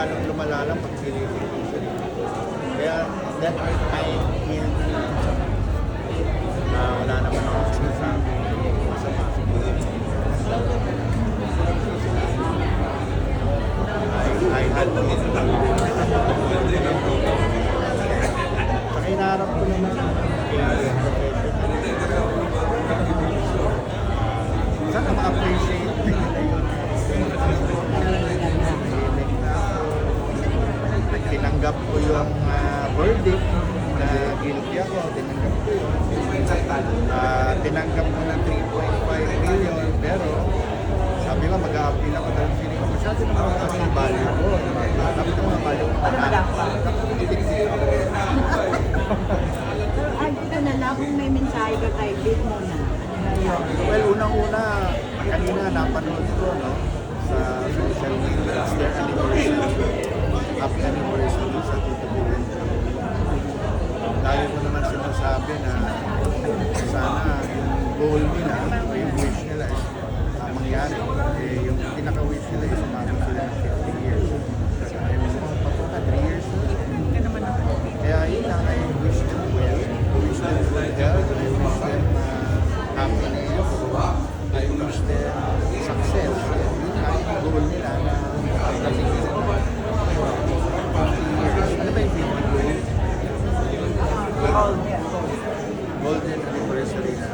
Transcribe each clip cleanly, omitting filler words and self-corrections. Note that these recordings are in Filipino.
lalong lumala lang pag pinipilisan. Kaya that I feel wala naman ako sinasabi masama. I had to get it. Saka inaarap ko naman sana ma-appreciate nila yun. Tinanggap ko yung verdict na guilty ako. Tinanggap ko yun. Tinanggap ko na 3.5 million pero sabi ko mag-a-appeal ako dahil feeling ko masyado naman ang value ko. Sabi ko mga value ko. Pero ito na lang kung may mensahe ka kay Big mo na. Well, unang-una, kanina napanood ko sa social media, it's their anniversary. Happy anniversary sa Tito Bigel. Lagi ko naman sinasabi na sana yung goal nila o yung wish nila is mangyari. Yung pinaka-wish nila is umabot sila ng 50 years. Kaya may mga papunta, 3 years na. Kaya yun lang, I wish them well. I wish them good health. I wish them happiness. I wish them success. Yun lang yung goal nila na pagdating nila. 50 years. Ano ba yung 50 goal? Golden anniversary na.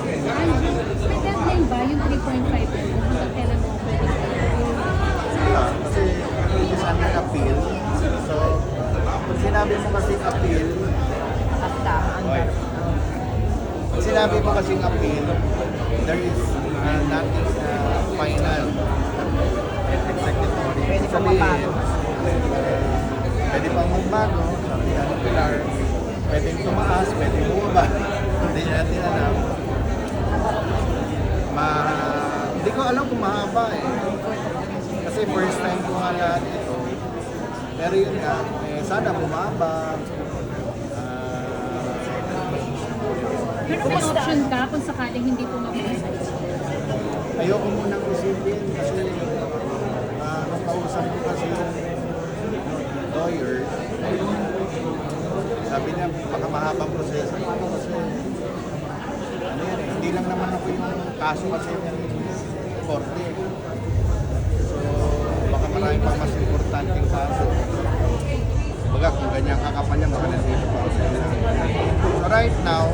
May deadline ba yung 3.5 hanggang kailan mo pwede? Wala, kasi it is under appeal. So, pag sinabi mo kasing appeal, pag sinabi mo kasing appeal, there is nothing final and executory. Pwede pang mabago. Pwede pang magbago, sabi nga ng Pilar, pwedeng tumaas, pwedeng bumaba. Hindi natin alam. Hindi ko alam kung mahaba eh. Kasi first time ko nga lahat ito. Pero yun nga, sana bumaba. Pero may option ka kung sakaling hindi po mabasa. Ayoko munang isipin kasi nung kausap ko kasi yung lawyer, sabi niya, baka mahabang proseso ito kasi ano yan, hindi lang naman ako yung kaso kasi ng korte. So, baka marami pa mas importanteng kaso. Baga, kung ganyan kakapal yan, baka nandito pa ako sa ila. So, right now,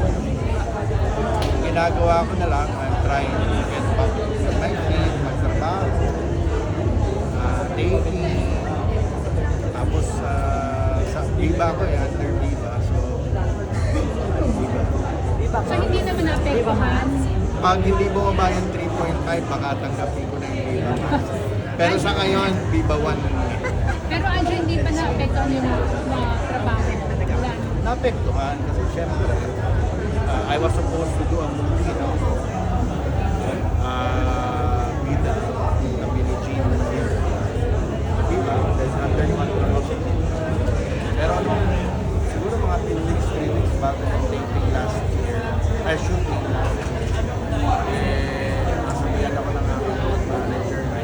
ginagawa ko na lang, I'm trying to get back to my feet, magtrabaho, dating, tapos sa Viva ko eh, under Viva. So, Viva. So hindi naman naapektuhan. Pag hindi bumaba yung 3.5, baka tanggapin ko na yung Viva Max. Pero sa ngayon, Viva 1 na lang. Pero Andrew, hindi pa naapektuhan yung mga trabaho mo. Wala. Naapektuhan kasi syempre, I was supposed to do a movie, no? Vida, na Billie here. Viva, there's under one production. Pero siguro mga 2 weeks, 3 weeks bago ng taping last year, I shooting last year. Nasabihan ako ng aming manager na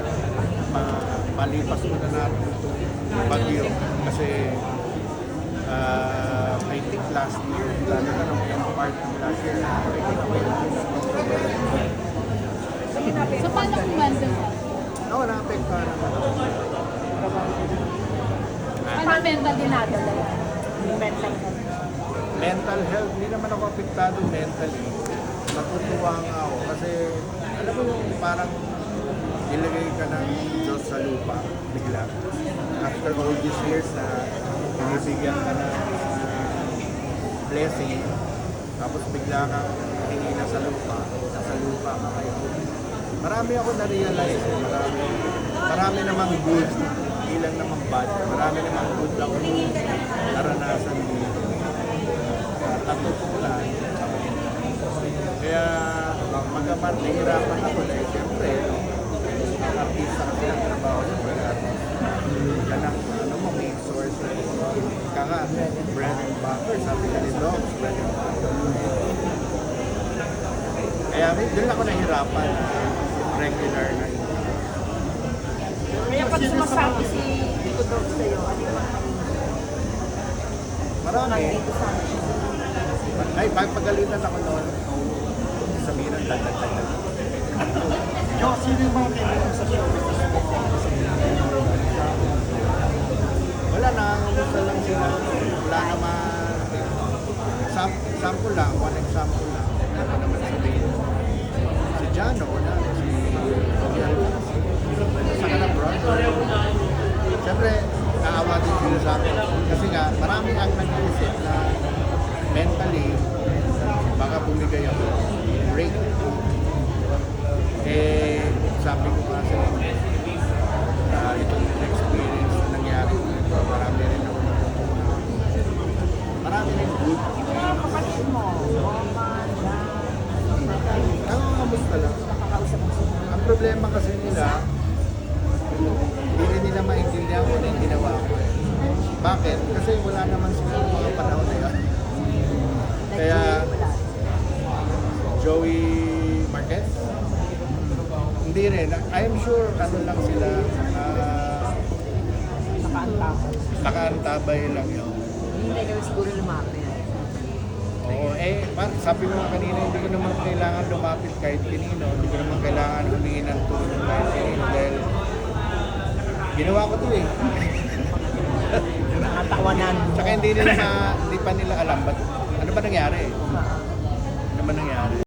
malipas ko na natin itong bagyo. Kasi I think last year, lalo na nung end part ng last year, So paano kung mandal ka? no, naapektuhan naman ako. Paano mental dinadala? Yung mental health. Mental health, hindi naman ako apektado mentally. Natutuwa nga ako kasi alam mo yung parang ilagay ka ng Diyos sa lupa bigla. After all these years na binibigyan ka ng blessing, tapos bigla kang hingi na sa lupa, nasa lupa ka ngayon. Marami ako na-realize eh. Marami namang good, hindi lang namang bad. Marami namang good ako naranasan dito. Tatutulan. Kaya magamat nahirapan ako dahil siyempre, ang artista kasi ang trabaho ng ka ng main source ka nga, bread and butter, sabi ka ni Dogs, bread and butter. Kaya doon ako nahirapan regular na. Kaya pag sumasabi si nagtutulog sa'yo? Ano yung mga Marami. dito sa akin? Ay, pagpagalitan ako noon, sabihin ng dagdag. Jo, sino yung mga kailangan sa show? Wala, nangangamusta lang sila. Wala naman. Example lang, one example lang. Ano pa naman sabihin? Si Jano, wala. Si Tobian. Sa kanang brother. Siyempre, naawa din sila sa akin. Kasi nga, marami ang nag-iisip na mentally, baka bumigay ako. Break. Eh, sabi ko nga sa inyo, itong experience na nangyari, marami rin ako natutunan. Marami rin good. Yung mga kapatid mo, Roman, Jan, Nangangamusta lang. nakakausap mo sila. Ang problema kasi nila, hindi rin nila maintindihan kung ano yung ginawa ko. Bakit? Kasi wala naman sila ng mga panahon na yun. Kaya, Wala. Joey Marquez? Hindi rin. I'm sure ano lang sila, Nakaantapon. nakaantabay lang yun. Hindi kayo siguro lumapit. Oo, sabi ko nga kanina, hindi ko naman kailangan lumapit kahit kanino. Hindi ko naman kailangan humingi ng tulong kahit kanino dahil ginawa ko to eh. Nakatawanan mo. Tsaka hindi pa nila alam, ano ba nangyari? Ano ba nangyari?